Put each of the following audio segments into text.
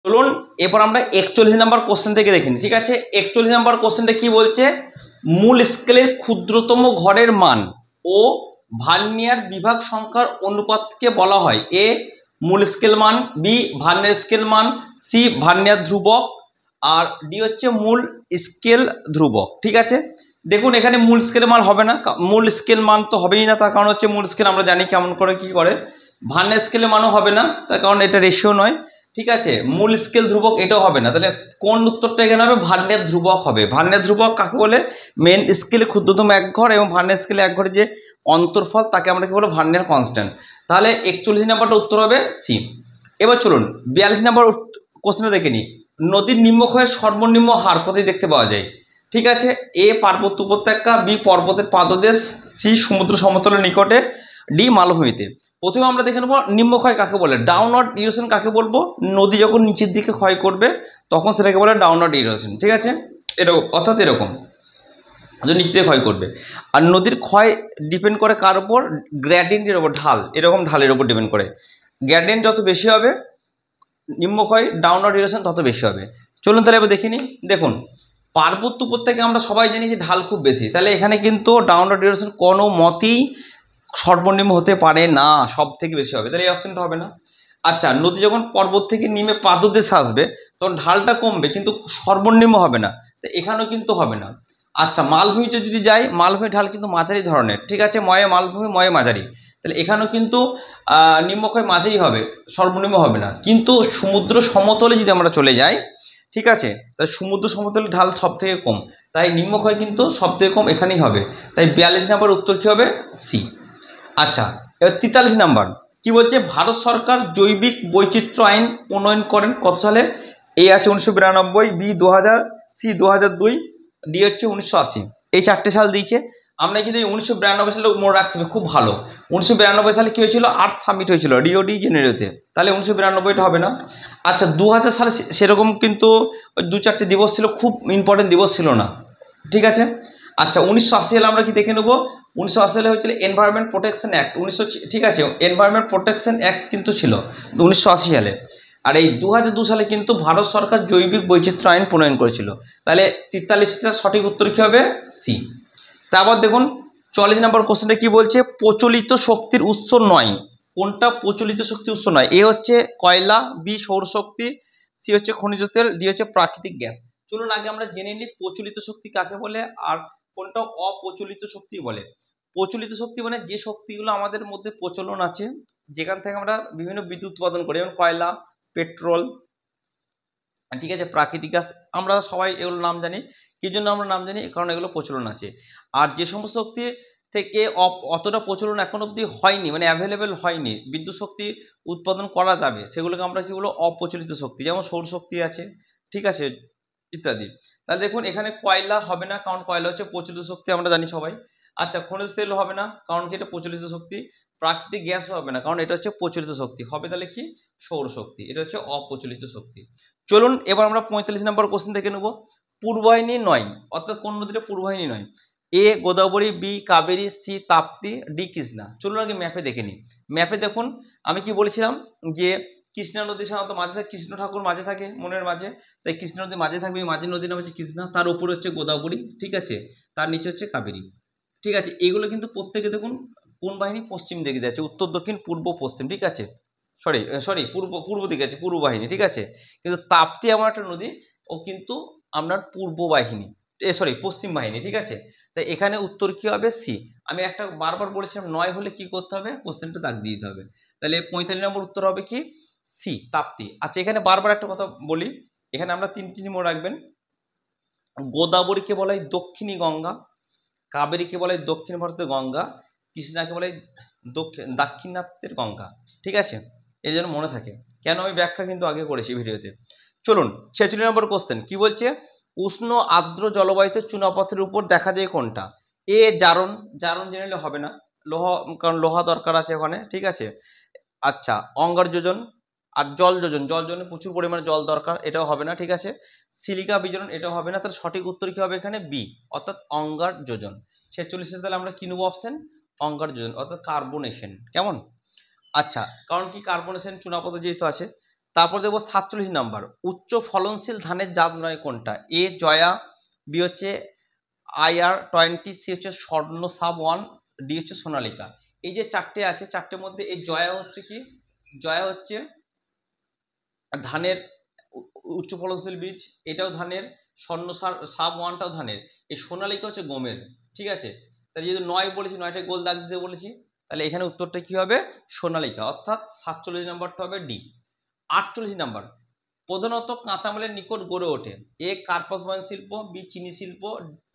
চলুন এরপর আমরা 41 নম্বর কোশ্চেন থেকে দেখি। ঠিক আছে, 41 নম্বর কোশ্চেনটা কি বলছে, মূল স্কেলের ক্ষুদ্রতম ঘরের মান ও ভার্নিয়ার বিভাগ সংখ্যার অনুপাতকে বলা হয় এ মূল স্কেল মান, বি ভার্নিয়ার স্কেল মান, সি ভার্নিয়ার ধ্রুবক, আর ডি হচ্ছে মূল স্কেল ধ্রুবক। ঠিক আছে, দেখুন এখানে মূল স্কেল মান হবে না, মূল স্কেল মান তো হবেই না, তার কারণ হচ্ছে মূল স্কেল আমরা জানি কেমন করে কি করে। ভার্নিয়ার স্কেলের মানও হবে না, তার কারণ এটা রেশিও নয়। ঠিক আছে, মূল স্কেল ধ্রুবক এটাও হবে না, তাহলে কোন উত্তরটা এখানে হবে, ভার্নিয়ার ধ্রুবক হবে। ভার্নিয়ার ধ্রুবক কাকে বলে, মেন স্কেলে ক্ষুদ্রতম এক ঘর এবং ভার্নিয়ার স্কেলে এক ঘরের যে অন্তর্ফল তাকে আমরা কি বলবো, ভার্নিয়ার কনস্ট্যান্ট। তাহলে 41 নম্বরটা উত্তর হবে সি। এবার চলুন 42 নম্বর কোশ্চেনটা দেখে নিই। নদীর নিম্নক্ষয়ের সর্বনিম্ন হার কোথায় দেখতে পাওয়া যায়? ঠিক আছে, এ পার্বত্য উপত্যকা, বি পর্বতের পাদদেশ, সি সমুদ্র সমতলের নিকটে, ডি মালভূমিতে। প্রথমে আমরা দেখে নেবো নিম্নক্ষয় কাকে বলে। ডাউনওয়ার্ড ইরোশন কাকে বলবো, নদী যখন নিচের দিকে ক্ষয় করবে তখন সেটাকে বলে ডাউনওয়ার্ড ইরোশন। ঠিক আছে, এরকম অর্থাৎ এরকম নিচে দিয়ে ক্ষয় করবে। আর নদীর ক্ষয় ডিপেন্ড করে কার উপর, গ্রেডিয়েন্টের উপর, ঢাল, এরকম ঢালের উপর ডিপেন্ড করে। গ্রেডিয়েন্ট যত বেশি হবে নিম্নক্ষয় ডাউনওয়ার্ড ইরোশন তত বেশি হবে। চলুন তাহলে এবার দেখিনি। দেখুন পার্বত্য উপত্যকা আমরা সবাই জানি যে ঢাল খুব বেশি, তাহলে এখানে কিন্তু ডাউনওয়ার্ড ইরোশন কোনো মতেই সর্বনিম্ন হতে পারে না, সব থেকে বেশি হবে, তাহলে এই অপশনটা হবে না। আচ্ছা, নদী যখন পর্বত থেকে নেমে পাদদেশে আসবে তখন ঢালটা কমবে কিন্তু সর্বনিম্ন হবে না, তো এখানেও কিন্তু হবে না। আচ্ছা, মালভূমিতে যদি যাই, মালভূমি ঢাল কিন্তু মাঝারি ধরনের। ঠিক আছে, ময়ে মালভূমি, ময়ে মাঝারি, তাহলে এখানেও কিন্তু নিম্নক্ষয় মাঝারি হবে, সর্বনিম্ন হবে না। কিন্তু সমুদ্র সমতলে যদি আমরা চলে যাই, ঠিক আছে, তাহলে সমুদ্র সমতলে ঢাল সব থেকে কম, তাই নিম্নক্ষয় কিন্তু সব থেকে কম এখানেই হবে। তাই 42 নম্বর উত্তর কী হবে, সি। আচ্ছা, এবার 43 নাম্বার কি বলছে, ভারত সরকার জৈবিক বৈচিত্র্য আইন প্রণয়ন করেন কত সালে? এ আছে 1992, বি 2000, সি 2002, ডি হচ্ছে 1980। এই চারটে সাল দিয়েছে। আমরা কিন্তু 1992 সালে মনে রাখতে হবে, খুব ভালো। 1992 সালে কি হয়েছিল, আর্থ সামিট হয়েছিল রিও ডি জেনেরোতে, তাহলে 1992টা হবে না। আচ্ছা, 2000 সালে সেরকম কিন্তু দু চারটে দিবস ছিল, খুব ইম্পর্টেন্ট দিবস ছিল না। ঠিক আছে, আচ্ছা 1980 সালে আমরা কি দেখে নেবো, 1980 সালে হয়েছিল এনভায়রনমেন্ট প্রোটেকশন অ্যাক্ট 1900। ঠিক আছে, এনভায়রনমেন্ট প্রোটেকশন অ্যাক্ট কিন্তু ছিল 1980 সালে। আর এই 2002 সালে কিন্তু ভারত সরকার জৈবিক বৈচিত্র্য আইন প্রণয়ন করেছিল। তাহলে 43টা সঠিক উত্তর কী হবে, সি। তারপর দেখুন 44 নম্বর কোশ্চেনটা কি বলছে, প্রচলিত শক্তির উৎস নয় কোনটা? প্রচলিত শক্তির উৎস নয়, এ হচ্ছে কয়লা, বি সৌরশক্তি, সি হচ্ছে খনিজ তেল, ডি হচ্ছে প্রাকৃতিক গ্যাস। চলুন আগে আমরা জেনে নিই প্রচলিত শক্তি কাকে বলে আর কোনটা অপ্রচলিত শক্তি বলে। প্রচলিত শক্তি মানে যে শক্তিগুলো আমাদের মধ্যে প্রচলন আছে, যেখান থেকে আমরা বিভিন্ন বিদ্যুৎ উৎপাদন করি, যেমন কয়লা, পেট্রোল, ঠিক আছে, প্রাকৃতিক গ্যাস, আমরা সবাই এগুলোর নাম জানি। কি জন্য আমরা নাম জানি, কারণ এগুলো প্রচলন আছে। আর যে সমস্ত শক্তি থেকে অতটা প্রচলন এখন অবধি হয়নি, মানে অ্যাভেলেবেল হয়নি, বিদ্যুৎ শক্তি উৎপাদন করা যাবে, সেগুলোকে আমরা কি বলবো, অপ্রচলিত শক্তি। যেমন সৌরশক্তি আছে, ঠিক আছে, ইত্যাদি। তাহলে দেখুন এখানে কয়লা হবে না, কারণ কয়লা হচ্ছে প্রচলিত শক্তি, আমরা জানি সবাই। আচ্ছা, খনিজ তেল হবে না, কারণ কি এটা প্রচলিত শক্তি। প্রাকৃতিক গ্যাসও হবে না, কারণ এটা হচ্ছে প্রচলিত শক্তি। হবে তাহলে কি, সৌরশক্তি, এটা হচ্ছে অপ্রচলিত শক্তি। চলুন এবার আমরা 45 নম্বর কোশ্চেন দেখে নেব। পূর্ববাহিনী নয়, অর্থাৎ কোন নদীটা পূর্ববাহিনী নয়? A Godavari, B Kaveri, C Tapti, D Krishna. চলুন আগে ম্যাপে দেখে নিই। ম্যাপে দেখুন আমি কি বলেছিলাম যে কৃষ্ণা নদী সাধারণত মাঝে থাকে, কৃষ্ণ ঠাকুর মাঝে থাকে মনের মাঝে, তাই কৃষ্ণ নদী মাঝে থাকবে, মাঝের নদীর নাম হচ্ছে কৃষ্ণা, তার উপরে হচ্ছে গোদাবরী, ঠিক আছে, তার নিচে হচ্ছে কাবেরী। ঠিক আছে, এগুলো কিন্তু প্রত্যেকে দেখুন কোন বাহিনী, পশ্চিম দিকে যাচ্ছে, উত্তর দক্ষিণ পূর্ব পশ্চিম, ঠিক আছে, সরি সরি পূর্ব পূর্ব দিকে আছে, পূর্ব বাহিনী, ঠিক আছে। কিন্তু তাপ্তি এমন একটা নদী, ও কিন্তু আপনার পূর্ব বাহিনী, সরি পশ্চিম বাহিনী, ঠিক আছে। তাই এখানে উত্তর কি হবে, সি। আমি একটা বারবার বলেছিলাম, নয় হলে কি করতে হবে, কোশ্চেনটা দাগ দিয়ে দিতে হবে। তাহলে 45 নম্বর উত্তর হবে কি, সি তাপ্তি। আচ্ছা, এখানে বারবার একটা কথা বলি, এখানে আমরা তিনটি মনে রাখবেন। গোদাবরীকে বলা হয় দক্ষিণী গঙ্গা, কাবেরীকে বলা হয় দক্ষিণ ভারতের গঙ্গা, কৃষ্ণাকে বলা হয় দাক্ষিণাত্যের গঙ্গা, ঠিক আছে, এই জন্য মনে থাকে। কেন, আমি ব্যাখ্যা কিন্তু আগে করেছি ভিডিওতে। চলুন 46 নম্বর কোশ্চেন কি বলছে, উষ্ণ আর্দ্র জলবায়ুতে চুনাপথের উপর দেখা যায় কোনটা? এ জারণ, জারণ জেনে হবে না, লোহা, কারণ লোহা দরকার আছে ওখানে, ঠিক আছে। আচ্ছা, অঙ্গার যোজন, আর জল যোজন, জল যোজনে প্রচুর পরিমাণে জল দরকার, এটাও হবে না, ঠিক আছে। সিলিকা বিজনন, এটাও হবে না, তার সঠিক উত্তর কি হবে এখানে, বি, অর্থাৎ অঙ্গার যোজন। 46 তাহলে আমরা কি নেবো অপশন, অঙ্গার যোজন, অর্থাৎ কার্বনেশন। কেমন? আচ্ছা, কারণ কি কার্বনেশন চুনাপথে যেহেতু আছে, তারপর দেখবো 47 নাম্বার, উচ্চ ফলনশীল ধানের জাত নয় কোনটা? এ জয়া, বি হচ্ছে IR20, সি হচ্ছে স্বর্ণ সাব 1, ডি হচ্ছে সোনালিকা। এই যে চারটে আছে, চারটের মধ্যে এই জয়া হচ্ছে কি? জয়া হচ্ছে ধানের উচ্চ ফলনশীল বীজ, এটাও ধানের, স্বর্ণ সাব 1টাও ধানের, এই সোনালিকা হচ্ছে গমের। ঠিক আছে, তাহলে যেহেতু 9 বলেছি, 9টায় গোল দাগ দিতে বলেছি, তাহলে এখানে উত্তরটা কি হবে? সোনালিকা, অর্থাৎ 47 নম্বরটা হবে ডি। 48 নাম্বার, প্রধানত কাঁচামালের নিকট গড়ে ওঠে। এ কার্পাস বয়ন শিল্প, বি চিনি শিল্প,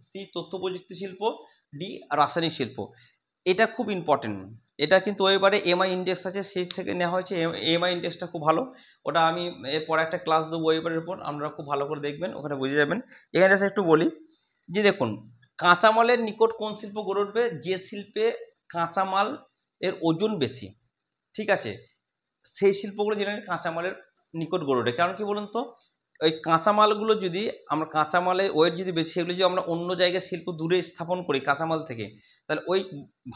সি তথ্য প্রযুক্তি শিল্প, ডি রাসায়নিক শিল্প। এটা খুব ইম্পর্টেন্ট, এটা কিন্তু এবারে এমআই ইন্ডেক্স আছে, সেই থেকে নেওয়া হয়েছে। এমআই ইন্ডেক্সটা খুব ভালো, ওটা আমি এরপর একটা ক্লাস দেবো এবারের উপর, আপনারা খুব ভালো করে দেখবেন, ওখানে বুঝে যাবেন। এখানে একটু বলি যে দেখুন, কাঁচামালের নিকট কোন শিল্প গড়ে উঠবে? যে শিল্পে কাঁচামাল এর ওজন বেশি, ঠিক আছে, সেই শিল্পগুলো জেনারেলি কাঁচামালের নিকট গড়ে ওঠে। কারণ কি বলুন তো, ওই কাঁচামালগুলো যদি আমরা, কাঁচামালের ওয়েট যদি বেশি, সেগুলো যদি আমরা অন্য জায়গায় শিল্প দূরে স্থাপন করি কাঁচামাল থেকে, তাহলে ওই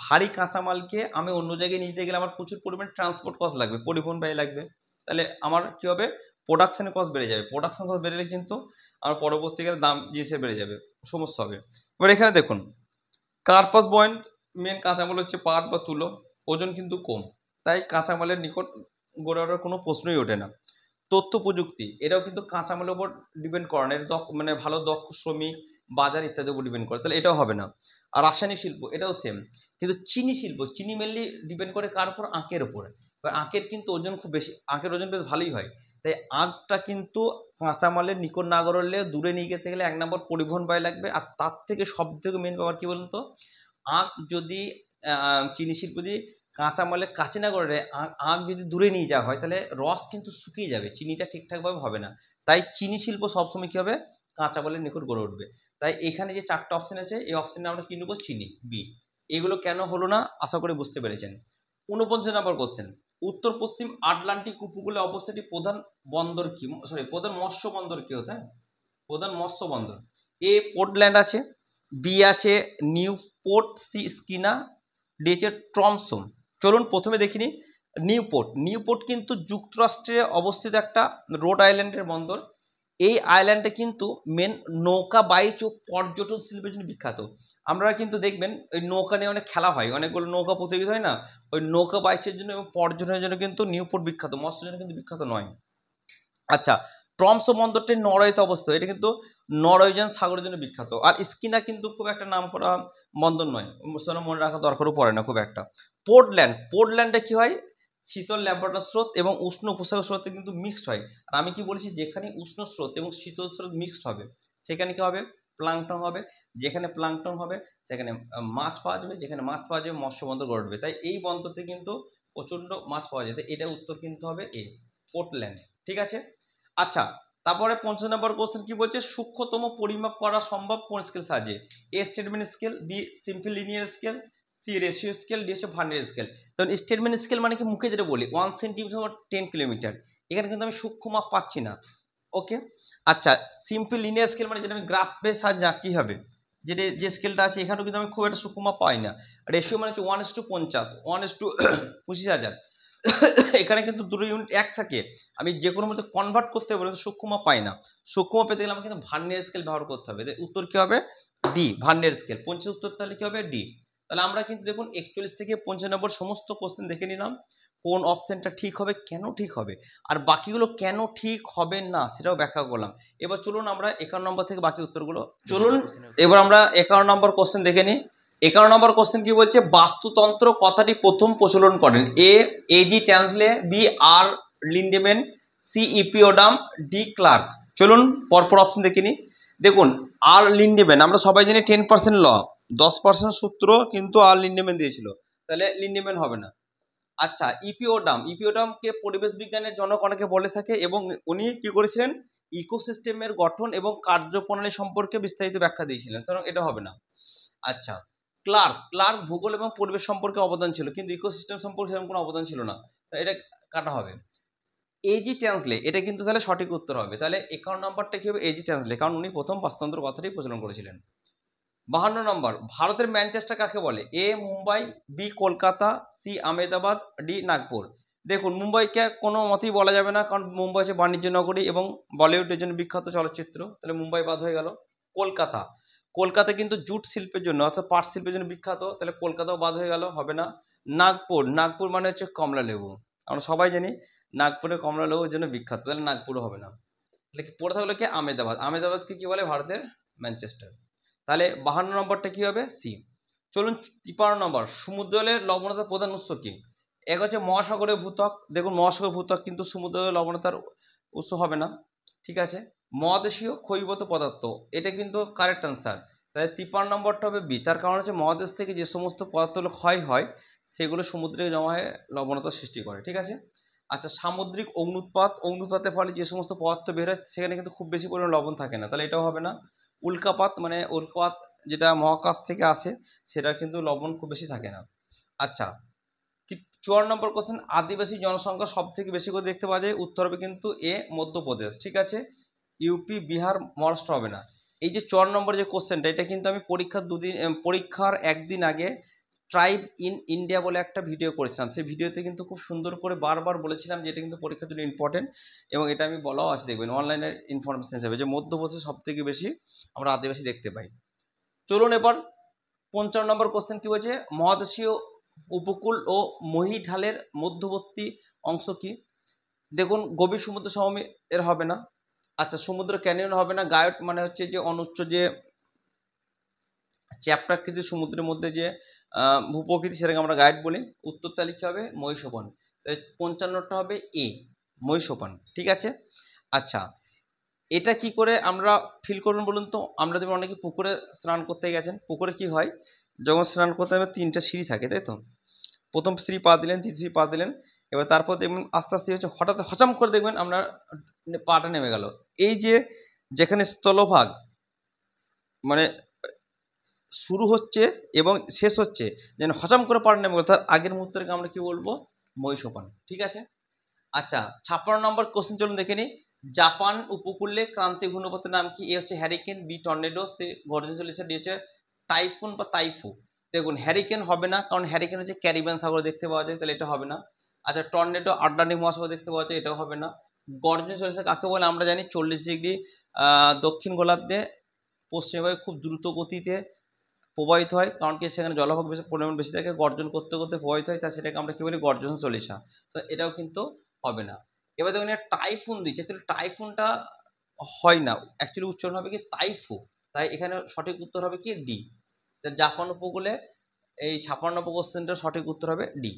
ভারী কাঁচামালকে আমি অন্য জায়গায় নিতে গেলে আমার প্রচুর পরিমাণে ট্রান্সপোর্ট কস্ট লাগবে, পরিবহন ব্যয় লাগবে। তাহলে আমার কি হবে? প্রোডাকশনের কস্ট বেড়ে যাবে। প্রোডাকশন কস্ট বেড়ে কিন্তু আমার পরবর্তীকালে দাম জিনিসের বেড়ে যাবে, সমস্যা হবে। এবার এখানে দেখুন, কার্পাস বয়েন্ট মেন কাঁচামাল হচ্ছে পাট বা তুলো, ওজন কিন্তু কম, তাই কাঁচামালের নিকট গড়ে ওঠার কোনো প্রশ্নই ওঠে না। তথ্য প্রযুক্তি, এটাও কিন্তু কাঁচামালের উপর ডিপেন্ড করে না, এটা মানে ভালো দক্ষ শ্রমিক, বাজার ইত্যাদির উপর ডিপেন্ড করে, তাহলে এটাও হবে না। আর রাসায়নিক শিল্প, এটাও সেম। কিন্তু চিনি শিল্প, চিনি মেনলি ডিপেন্ড করে কার উপর? আখের উপর। এবার আখের কিন্তু ওজন খুব বেশি, আখের ওজন বেশ ভালোই হয়, তাই আখটা কিন্তু কাঁচামালের নিকট না গড়লে দূরে নিয়ে যেতে গেলে 1 নম্বর পরিবহন ব্যয় লাগবে। আর তার থেকে সব থেকে মেন ব্যাপার কি বলুন তো, আখ যদি চিনি শিল্প যদি কাঁচামালের কাছে না করে আখ যদি দূরে নিয়ে যাওয়া হয়, তাহলে রস কিন্তু শুকিয়ে যাবে, চিনিটা ঠিকঠাকভাবে হবে না। তাই চিনি শিল্প সবসময় কি হবে? কাঁচামালের নিকট গড়ে উঠবে। তাই এখানে যে 4টা অপশন আছে, এই অপশনে আমরা কি নেবো? চিনি, বি। এগুলো কেন হলো না আশা করি বুঝতে পেরেছেন। 49 নম্বর কোশ্চেন, উত্তর পশ্চিম আটলান্টিক উপকূলে অবস্থিত প্রধান বন্দর কি? প্রধান মৎস্য বন্দর কি হতে? প্রধান মৎস্য বন্দর, এ পোর্টল্যান্ড আছে, বি আছে নিউ পোর্ট, সি স্কিনা, ডি হচ্ছে ট্রমসো। চলুন প্রথমে দেখিনি নিউপোর্ট। নিউপোর্ট কিন্তু যুক্তরাষ্ট্রে অবস্থিত একটা রোড আইল্যান্ডের বন্দর। এই আইল্যান্ডে কিন্তু মেন নৌকা বাইচ ও পর্যটন শিল্পের জন্য বিখ্যাত। আপনারা কিন্তু দেখবেন ওই নৌকা নিয়ে অনেক খেলা হয়, অনেকগুলো নৌকা প্রতিযোগিতা হয় না, ওই নৌকা বাইচের জন্য এবং পর্যটনের জন্য কিন্তু নিউপোর্ট বিখ্যাত, মৎস্যের জন্য কিন্তু বিখ্যাত নয়। আচ্ছা, ট্রমসো বন্দরটি নরওয়েতে অবস্থিত, এটা কিন্তু নরওয়েজিয়ান সাগরের জন্য বিখ্যাত। আর স্কিনা কিন্তু খুব একটা নাম করা বন্দর নয়, মনে রাখা দরকারও পড়ে না খুব একটা। পোর্টল্যান্ড, পোর্টল্যান্ডে কি হয়? শীতল ল্যাম্বার্টার স্রোত এবং উষ্ণ উপসাগর স্রোত কিন্তু মিক্সড হয়। আর আমি কি বলেছি, যেখানে উষ্ণ স্রোত এবং শীতল স্রোত মিক্সড হবে সেখানে কি হবে? প্লাঙ্কটন হবে। যেখানে প্লাঙ্কটন হবে সেখানে মাছ পাওয়া যাবে, যেখানে মাছ পাওয়া যাবে মৎস্য বন্দর গড়ে উঠবে। তাই এই বন্দরতে কিন্তু প্রচন্ড মাছ পাওয়া যায়, এটা উত্তর কিন্তু হবে এ, পোর্টল্যান্ড। ঠিক আছে, আচ্ছা, তারপরে 50 নম্বর কোশ্চেন কি বলছে? সূক্ষ্মতম পরিমাপ করা সম্ভব কোন স্কেল সাহায্যে? A statement scale, B simple linear scale, C ratio scale, D হচ্ছে ভার্নিয়ার স্কেল। তখন স্টেটমেন্ট স্কেল মানে কি? মুখে যেটা বলি 1 সেন্টিমিটার বা 10 কিলোমিটার, এখানে কিন্তু আমি সূক্ষ্ম মাপ পাচ্ছি না। ওকে, আচ্ছা, সিম্পল লিনিয়ার স্কেল মানে যেটা আমি গ্রাফের সাহায্যে আঁকি হবে, যেটা যে স্কেলটা আছে এখানেও কিন্তু আমি খুব একটা সূক্ষ্ম মাপ পাই না। রেশিও মানে হচ্ছে 1:50, 1:25,000, এখানে কিন্তু দুটো ইউনিট এক থাকে, আমি যে কোনো মধ্যে কনভার্ট করতে পারি, সূক্ষ্ম পাই না। সূক্ষ্ম পেতে গেলে আমাকে কিন্তু ভার্নিয়ার স্কেল ব্যবহার করতে হবে। উত্তর কি হবে? D, vernier scale. 50 উত্তর তাহলে কি হবে? ডি। তাহলে আমরা কিন্তু দেখুন 41 থেকে 95 নম্বর সমস্ত কোশ্চেন দেখে নিলাম, কোন অপশনটা ঠিক হবে, কেন ঠিক হবে, আর বাকিগুলো কেন ঠিক হবে না সেটাও ব্যাখ্যা করলাম। এবার চলুন আমরা 51 নম্বর থেকে বাকি উত্তরগুলো, চলুন এবার আমরা 51 নম্বর কোশ্চেন দেখে নিই। 51 নম্বর কোশ্চেন কি বলছে? বাস্তুতন্ত্র কথাটি প্রথম প্রচলন করেন এ এজি ট্যান্সলে, বি আর লিন্ডেম্যান, সি ইপিওডাম, ডি ক্লার্ক। চলুন পরপর অপশন দেখে নিই। দেখুন, আর লিন্ডেম্যান আমরা সবাই জানি 10% ল, 10% সূত্র কিন্তু আর লিন্ডেম্যান দিয়েছিল, তাহলে লিন্ডেম্যান হবে না। আচ্ছা, ইপিওডাম, ইপিওডামকে পরিবেশ বিজ্ঞানের জনক অনেকে বলে থাকে, এবং উনি কি করেছিলেন? ইকোসিস্টেমের গঠন এবং কার্যপ্রণালী সম্পর্কে বিস্তারিত ব্যাখ্যা দিয়েছিলেন, সুতরাং এটা হবে না। আচ্ছা, ক্লার্ক, ক্লার্ক ভূগোল এবং পরিবেশ সম্পর্কে অবদান ছিল, কিন্তু ইকোসিস্টেম সম্পর্কে সেরকম কোনো অবদান ছিল না, এটা কাটা হবে। এজি ট্যান্সলে, এটা কিন্তু তাহলে সঠিক উত্তর হবে। তাহলে 51 নম্বরটা কি হবে? এজি ট্যান্সলে, কারণ উনি প্রথম বাস্তুতন্ত্র কথাটি প্রচলন করেছিলেন। 52 নম্বর, ভারতের ম্যানচেস্টার কাকে বলে? A Mumbai, B Kolkata, C Ahmedabad, D Nagpur. দেখুন মুম্বাইকে কোনো মতেই বলা যাবে না, কারণ মুম্বাই হচ্ছে বাণিজ্য নগরী এবং বলিউডের জন্য বিখ্যাত চলচ্চিত্র, তাহলে মুম্বাই বাদ হয়ে গেল। কলকাতা, কলকাতা কিন্তু জুট শিল্পের জন্য অর্থাৎ পাট শিল্পের জন্য বিখ্যাত, তাহলে কলকাতাও বাদ হয়ে গেল, হবে না। নাগপুর, নাগপুর মানে হচ্ছে কমলা লেবু, আমরা সবাই জানি নাগপুরের কমলা লেবুর জন্য বিখ্যাত, তাহলে নাগপুরও হবে না। তাহলে কি পড়ে থাকলো কি আহমেদাবাদ, আহমেদাবাদকে কি বলে ভারতের ম্যানচেস্টার। তাহলে 52 নম্বরটা কি হবে সি। চলুন 53 নম্বর, সমুদ্রের লবণতার প্রধান উৎস কি? এক হচ্ছে মহাসাগরের ভূত্বক, দেখুন মহাসাগরের ভূত্বক কিন্তু সমুদ্রের লবণতার উৎস হবে না, ঠিক আছে। মহাদেশীয় ক্ষয়িবত পদার্থ, এটা কিন্তু কারেক্ট আনসার, তাই 53 নম্বরটা হবে বি। তার কারণ হচ্ছে মহাদেশ থেকে যে সমস্ত পদার্থগুলো ক্ষয় হয় সেগুলো সমুদ্রে জমা হয়ে লবণতা সৃষ্টি করে, ঠিক আছে। আচ্ছা, সামুদ্রিক অগ্নুৎপাত, অগ্নুৎপাতের ফলে যে সমস্ত পদার্থ বের হয় সেখানে কিন্তু খুব বেশি পরিমাণে লবণ থাকে না, তাহলে এটাও হবে না। উল্কাপাত, মানে উল্কাপাত যেটা মহাকাশ থেকে আসে সেটা কিন্তু লবণ খুব বেশি থাকে না। আচ্ছা, 54 নম্বর কোশ্চেন, আদিবাসী জনসংখ্যা সব থেকে বেশি করে দেখতে পাওয়া যায়, উত্তর হবে কিন্তু এ মধ্যপ্রদেশ, ঠিক আছে। ইউপি, বিহার, মহারাষ্ট্র হবে না। এই যে 54 নম্বর যে কোশ্চেনটা, এটা কিন্তু আমি পরীক্ষার একদিন আগে ট্রাইব ইন ইন্ডিয়া বলে একটা ভিডিও করেছিলাম, সেই ভিডিওতে কিন্তু খুব সুন্দর করে বারবার বলেছিলাম যে এটা কিন্তু পরীক্ষার জন্য ইম্পর্টেন্ট, এবং এটা আমি বলাও আছে, দেখবেন অনলাইনের ইনফরমেশন হিসেবে যে মধ্যপ্রদেশে সব থেকে বেশি আমরা আদিবাসী দেখতে পাই। চলুন এবার 55 নম্বর কোশ্চেন কি বলছে, মহাদেশীয় উপকূল ও মহীঢালের মধ্যবর্তী অংশ কি? দেখুন গভীর সমুদ্র সমভূমি এর হবে না। আচ্ছা, সমুদ্র ক্যানিয়ন হবে না। গায়ট মানে হচ্ছে যে অনুচ্চ যে চ্যাপ্টাকৃতি সমুদ্রের মধ্যে যে ভূপ্রকৃতি, সেটাকে আমরা গায়ট বলি। উত্তর তালিকা হবে মহীসোপান, তাই 55টা হবে এ মহীসোপান, ঠিক আছে। আচ্ছা, এটা কি করে আমরা ফিল করবেন বলুন তো? আমরা যেমন অনেকে পুকুরে স্নান করতে গেছেন, পুকুরে কি হয় যখন স্নান করতে হবে 3টা সিঁড়ি থাকে, তাই তো। প্রথম সিঁড়ি পা দিলেন, দ্বিতীয় সিঁড়ি পা দিলেন, এবার তারপর দেখবেন আস্তে আস্তে হচ্ছে হঠাৎ হচাম করে দেখবেন আপনার পাটা নেমে গেল। এই যে যেখানে স্থলভাগ মানে শুরু হচ্ছে এবং শেষ হচ্ছে, যেন হচাম করে পাটা নেমে গেল, তার আগের মুহূর্তটাকে আমরা কি বলবো? মহীসোপান, ঠিক আছে। আচ্ছা, 56 নম্বর কোশ্চেন চলুন দেখে নিই। জাপান উপকূলে ক্রান্তীয় ঘূর্ণিঝড়ের নাম কি? এ হচ্ছে হ্যারিকেন, বি টর্নেডো, সি গর্জন চলেছে, ডি হচ্ছে টাইফুন বা তাইফু। দেখুন হ্যারিকেন হবে না, কারণ হ্যারিকেন হচ্ছে ক্যারিবিয়ান সাগরে দেখতে পাওয়া যায়, তাহলে এটা হবে না। আচ্ছা, টর্নেডো আটলান্টিক মহাসাগরে দেখতে পাওয়া যায়, এটাও হবে না। গর্জন চলেছে কাকে বলে? আমরা জানি 40 ডিগ্রি দক্ষিণ গোলার্ধে পশ্চিমবঙ্গে খুব দ্রুত গতিতে প্রবাহিত হয়, কারণ কি সেখানে জলভাগ বেশি পরিমাণ বেশি থাকে, গর্জন করতে করতে প্রবাহিত হয়, তাই সেটাকে আমরা কি বলি? গর্জন চলিসা। তো এটাও কিন্তু হবে না। এবার দেখুন টাইফুন দিচ্ছে, তাহলে টাইফুনটা হয় না, অ্যাকচুয়ালি উচ্চারণ হবে কি তাইফু, তাই এখানে সঠিক উত্তর হবে কি ডি। জাপান উপকূলে এই 56 কোশ্চেনটার সঠিক উত্তর হবে ডি।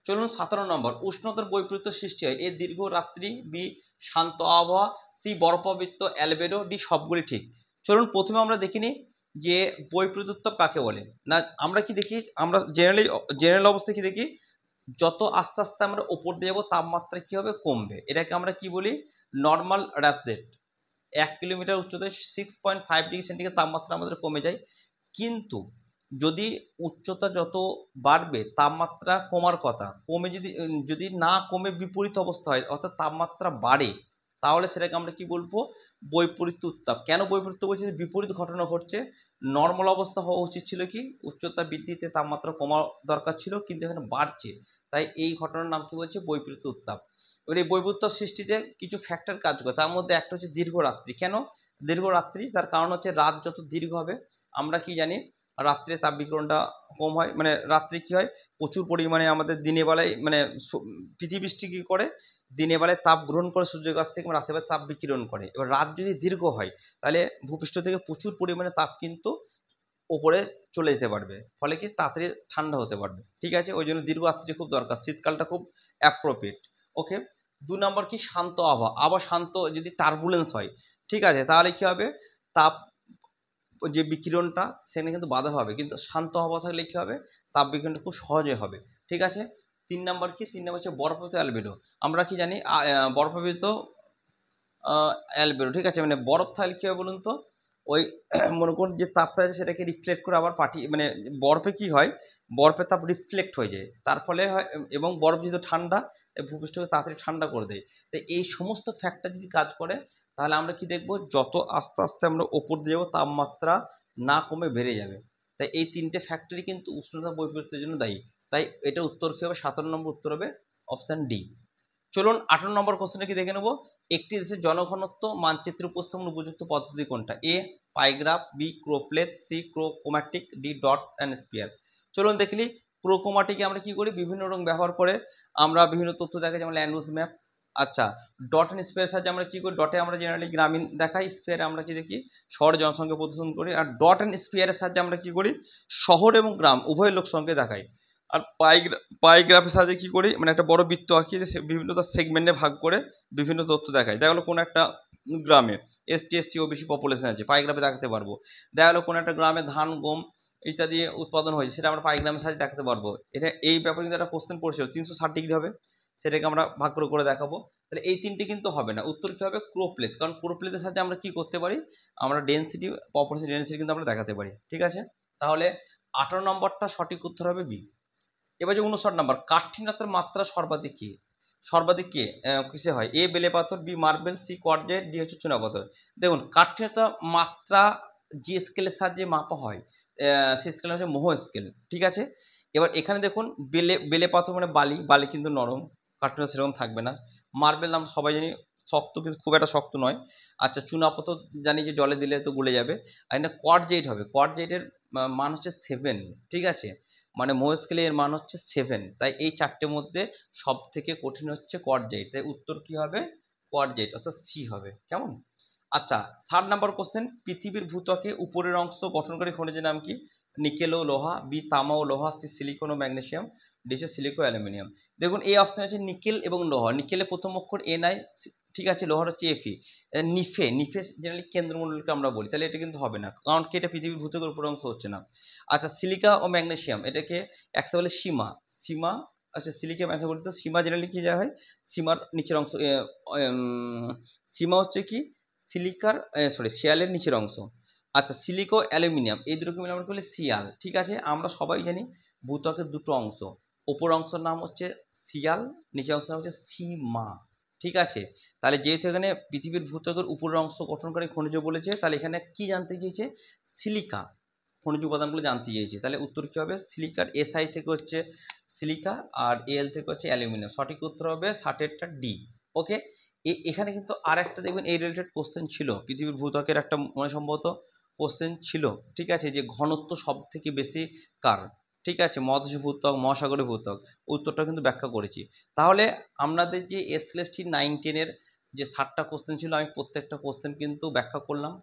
চলুন 17 নম্বর, উষ্ণতার বৈপরীত্য সৃষ্টি হয়, এ দীর্ঘ রাত্রি, বি শান্ত আবহাওয়া, সি বরফাবৃত অ্যালবেডো, ডি সবগুলি ঠিক। চলুন প্রথমে আমরা দেখিনি যে বৈপরীত্য উত্তাপ কাকে বলে। না আমরা কি দেখি, আমরা জেনারেল অবস্থা কি দেখি, যত আস্তে আস্তে আমরা ওপর দিয়ে যাবো তাপমাত্রা কি হবে? কমবে। এটাকে আমরা কি বলি? নর্মাল র্যাপজেট। 1 কিলোমিটার উচ্চতায় 6.5 ডিগ্রি সেন্টিগ্রেড তাপমাত্রা আমাদের কমে যায়, কিন্তু যদি উচ্চতা যত বাড়বে তাপমাত্রা কমার কথা, কমে যদি না কমে বিপরীত অবস্থা হয় অর্থাৎ তাপমাত্রা বাড়ে, তাহলে সেটাকে আমরা কি বলবো? বৈপরীত্য উত্তাপ। কেন বৈপরীত্য বলছি? যে বিপরীত ঘটনা ঘটছে। নর্মাল অবস্থা হওয়া উচিত ছিল কি, উচ্চতা বৃদ্ধিতে তাপমাত্রা কমা দরকার ছিল, কিন্তু এখানে বাড়ছে, তাই এই ঘটনার নাম কি বলছে? বৈপরীত্য উত্তাপ। এবার এই বৈপরীত্য সৃষ্টিতে কিছু ফ্যাক্টর কাজ করে, তার মধ্যে একটা হচ্ছে দীর্ঘ রাত্রি। কেন দীর্ঘ রাত্রি? তার কারণ হচ্ছে রাত যত দীর্ঘ হবে, আমরা কি জানি রাত্রে তাপ বিকিরণটা কম হয়, মানে রাত্রে কি হয় প্রচুর পরিমাণে আমাদের দিনের বেলায় মানে পৃথিবীষ্টি কী করে, দিনের বেলায় তাপ গ্রহণ করে সূর্যের কাছ থেকে, রাতের বেলায় তাপ বিকিরণ করে। এবার রাত যদি দীর্ঘ হয় তাহলে ভূপৃষ্ঠ থেকে প্রচুর পরিমাণে তাপ কিন্তু ওপরে চলে যেতে পারবে, ফলে কি তাড়াতাড়ি ঠান্ডা হতে পারবে, ঠিক আছে। ওই জন্য দীর্ঘ রাত্রি খুব দরকার, শীতকালটা খুব অ্যাপ্রোপ্রিয়েট। ওকে, 2 নম্বর কি শান্ত আবহাওয়া। আবার শান্ত, যদি টার্বুলেন্স হয়, ঠিক আছে, তাহলে কি হবে? তাপ যে বিকিরণটা সেখানে কিন্তু বাধা হবে, কিন্তু শান্ত আবহাওয়া থাকলে কী হবে? তাপ বিকিরণটা খুব সহজে হবে, ঠিক আছে। 3 নম্বর কি? 3 নম্বর হচ্ছে বরফাবৃত অ্যালবেডো। আমরা কি জানি বরফাবৃত অ্যালবেডো, ঠিক আছে, মানে বরফ থাকলে কী হবে বলুন তো? ওই মনে করুন যে তাপটা আছে সেটাকে রিফ্লেক্ট করে আবার মানে বরফে কি হয়, বরফের তাপ রিফ্লেক্ট হয়ে যায়, তার ফলে হয়, এবং বরফ যেহেতু ঠান্ডা ভূপৃষ্ঠকে তাড়াতাড়ি ঠান্ডা করে দেয়। তো এই সমস্ত ফ্যাক্টর যদি কাজ করে তাহলে আমরা কি দেখব? যত আস্তে আস্তে আমরা ওপর দিয়ে যাবো তাপমাত্রা না কমে বেড়ে যাবে। তাই এই 3টে ফ্যাক্টরই কিন্তু উষ্ণতা বৈপরীত্যের জন্য দায়ী। তাই এটা উত্তর কী হবে? 17 নম্বর উত্তর হবে অপশান ডি। চলুন 18 নম্বর কোশ্চেনে কি দেখে নেব। একটি দেশের জনঘনত্ব মানচিত্রে উপস্থাপন উপযুক্ত পদ্ধতি কোনটা? A pie graph, B choropleth, C chorochromatic, D dot and sphere. চলুন দেখলি ক্রোকোমাটিকে আমরা কি করি, বিভিন্ন রং ব্যবহার করে আমরা বিভিন্ন তথ্য দেখাই, যেমন ল্যান্ড ইউজ ম্যাপ। আচ্ছা, ডট অ্যান্ড স্পিয়ার সাহায্যে আমরা কি করি, ডটে আমরা জেনারেলি গ্রামীণ দেখাই, স্পিয়ারে আমরা কি দেখি, শহর জনসংখ্যা প্রদর্শন করি। আর ডট অ্যান্ড স্পিয়ারের সাহায্যে আমরা কি করি, শহর এবং গ্রাম উভয় লোক সংখ্যা দেখাই। আর পাইগ্রাফের সাহায্যে কী করি, মানে একটা বড় বৃত্ত আঁকি, বিভিন্ন তার সেগমেন্টে ভাগ করে বিভিন্ন তথ্য দেখায়। দেখা গেলো কোনো একটা গ্রামে এসটি এসসি ও বেশি পপুলেশন আছে, পাইগ্রাফে দেখাতে পারবো। দেখা গেলো কোনো একটা গ্রামে ধান গম ইত্যাদি উৎপাদন হয়েছে, সেটা আমরা পাইগ্রামের সাহায্যে দেখাতে পারবো। এটা এই ব্যাপারে কিন্তু একটা কোশ্চেন পড়েছিল, 360 ডিগ্রি হবে, সেটাকে আমরা ভাগ করে করে দেখাবো। তাহলে এই তিনটি কিন্তু হবে না, উত্তর কী হবে, ক্রোপ্লেথ। কারণ ক্রোপ্লেথের সাহায্যে আমরা কি করতে পারি, আমরা ডেনসিটি, পপুলেশন ডেনসিটি কিন্তু আমরা দেখাতে পারি। ঠিক আছে, তাহলে 18 নম্বরটা সঠিক উত্তর হবে বি। এবার যে 59 নম্বর, কাঠিন্যতার মাত্রা সর্বাধিক কি, সর্বাধিক কে কিসে হয়? এ বেলে পাথর, B marble, C quartzite, D হচ্ছে চুনাপাথর। দেখুন কাঠিন্যতার মাত্রা যে স্কেলের সাহায্যে মাপা হয় সেই স্কেল হচ্ছে মোহ স্কেল। ঠিক আছে, এবার এখানে দেখুন বেলে পাথর মানে বালি, বালি কিন্তু নরম, কাঠিন্যতা সেরকম থাকবে না। মার্বেল আমরা সবাই জানি শক্ত, কিন্তু খুব একটা শক্ত নয়। আচ্ছা, চুনাপাথর জানি যে জলে দিলে তো গলে যাবে। আর এটা কোয়ার্টজাইট হবে, কোয়ার্টজাইটের মান হচ্ছে 7। ঠিক আছে, মানে মোহ স্কেলে এর মান হচ্ছে 7। তাই এই চারটের মধ্যে সব থেকে কঠিন হচ্ছে কোয়ার্টজাইট, তাই উত্তর কি হবে, কোয়ার্টজাইট, অর্থাৎ সি হবে। কেমন? আচ্ছা, 7 নম্বর কোশ্চেন, পৃথিবীর ভূত্বকে উপরের অংশ গঠনকারী খনিজের নাম কি? নিকেল ও লোহা, বি তামা ও লোহা, সি সিলিকন ও ম্যাগনেসিয়াম, ডি হচ্ছে সিলিকো অ্যালুমিনিয়াম। দেখুন এই অপশন আছে নিকেল এবং লোহা। নিকেলে প্রথম অক্ষর এন আই, ঠিক আছে, লোহার হচ্ছে এফি। নিফে, নিফে জেনারেলি কেন্দ্রমণ্ডলকে আমরা বলি, তাহলে এটা কিন্তু হবে না, কারণ কি এটা পৃথিবীর ভূত্বকের উপরের অংশ হচ্ছে না। আচ্ছা, সিলিকা ও ম্যাগনেসিয়াম, এটাকে একসাথে বলে সীমা, সীমা। আচ্ছা, সিলিকা ম্যাগনেসিয়াম বলি তো সীমা জেনারেলি কি যা হয়, সীমার নিচের অংশ, সীমা হচ্ছে কি সিলিকার, সরি শিয়ালের নিচের অংশ। আচ্ছা, সিলিকো অ্যালুমিনিয়াম, এই দুটোকে মিলে আমরা বলি শিয়াল। ঠিক আছে, আমরা সবাই জানি ভূত্বকের দুটো অংশ, ওপর অংশের নাম হচ্ছে শিয়াল, নিচের অংশের নাম হচ্ছে সীমা। ঠিক আছে, তাহলে যেহেতু এখানে পৃথিবীর ভূত্বকের উপরের অংশ গঠনকারী খনিজ বলেছে, তাহলে এখানে কি জানতে চেয়েছে, সিলিকা খনিজ উপাদানগুলো জানতে চেয়েছে। তাহলে উত্তর কী হবে, সিলিকার। এসআই থেকে হচ্ছে সিলিকা আর এল থেকে হচ্ছে অ্যালুমিনিয়াম। সঠিক উত্তর হবে 60-টা ডি। ওকে, এখানে কিন্তু আর একটা দেখবেন এই রিলেটেড কোশ্চেন ছিল, পৃথিবীর ভূত্বকের একটা মনে সম্ভবত কোশ্চেন ছিল। ঠিক আছে, যে ঘনত্ব সব থেকে বেশি কার? ঠিক আছে, মহাদেশীয় ভূত্বক, মহাসাগরীয় ভূত্বক, উত্তরটা কিন্তু ব্যাখ্যা করেছি। তাহলে আপনাদের যে এসএলএসটি 9-10-এর যে 60টা কোশ্চেন ছিল, আমি প্রত্যেকটা কোশ্চেন কিন্তু ব্যাখ্যা করলাম,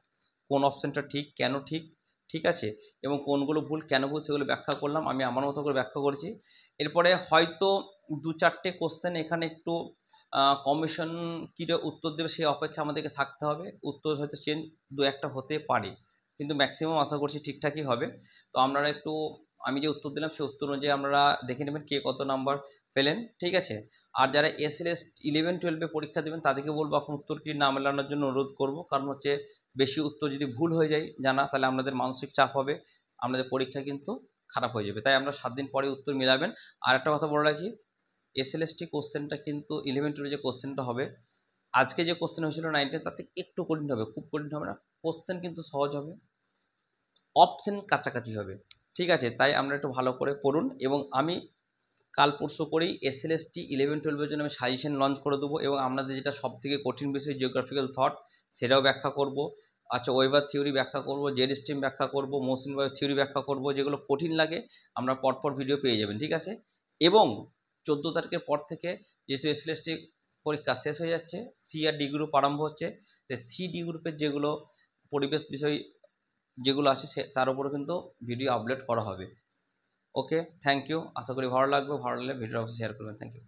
কোন অপশানটা ঠিক, কেন ঠিক, ঠিক আছে, এবং কোনগুলো ভুল, কেন ভুল, সেগুলো ব্যাখ্যা করলাম, আমি আমার মতো করে ব্যাখ্যা করেছি। এরপরে হয়তো 2-4টে কোশ্চেন এখানে একটু কমিশন কী উত্তর দেবে সেই অপেক্ষা আমাদেরকে থাকতে হবে, উত্তর হয়তো চেঞ্জ 2-1টা হতে পারে, কিন্তু ম্যাক্সিমাম আশা করছি ঠিকঠাকই হবে। তো আপনারা একটু, আমি যে উত্তর দিলাম সেই উত্তর অনুযায়ী আপনারা দেখে নেবেন কে কত নাম্বার পেলেন। ঠিক আছে, আর যারা এসএলএস 11-12-এ পরীক্ষা দেবেন তাদেরকে বলবো এখন উত্তর কি না মেলানোর জন্য অনুরোধ করব, কারণ হচ্ছে বেশি উত্তর যদি ভুল হয়ে যায় জানা, তাহলে আপনাদের মানসিক চাপ হবে, আপনাদের পরীক্ষা কিন্তু খারাপ হয়ে যাবে। তাই আমরা 7 দিন পরে উত্তর মিলাবেন। আর একটা কথা বলে রাখি, এসএলএসটি কোশ্চেনটা কিন্তু 11-12 যে কোশ্চেনটা হবে, আজকে যে কোশ্চেন হয়েছিল 9-10 তার থেকে একটু কঠিন হবে, খুব কঠিন হবে না, কোশ্চেন কিন্তু সহজ হবে, অপশন কাছাকাছি হবে। ঠিক আছে, তাই আমরা একটু ভালো করে পড়ুন, এবং আমি কাল পরশু করেই এসএলএসটি 11-12-এর জন্য আমি সাজেশন লঞ্চ করে দেবো, এবং আপনাদের যেটা সব থেকে কঠিন বিষয় জিওগ্রাফিক্যাল থট, সেটাও ব্যাখ্যা করব। আচ্ছা, ওয়েবার থিওরি ব্যাখ্যা করব, জেড স্ট্রিম ব্যাখ্যা করব, মোশন ওয়েভ থিওরি ব্যাখ্যা করব, যেগুলো কঠিন লাগে আমরা পরপর ভিডিও পেয়ে যাবেন। ঠিক আছে, এবং 14 তারিখের পর থেকে যেহেতু এসএলএসটি পরীক্ষা শেষ হয়ে যাচ্ছে, সি আর ডি গ্রুপ আরম্ভ হচ্ছে, তো সি ডি গ্রুপের যেগুলো পরিবেশ বিষয় যেগুলো আছে তার উপরে কিন্তু ভিডিও আপলোড করা হবে। ওকে, থ্যাংক ইউ, আশা করি ভালো লাগবে, ভালো লাগলে ভিডিওটা অবশ্যই শেয়ার করবেন। Thank you.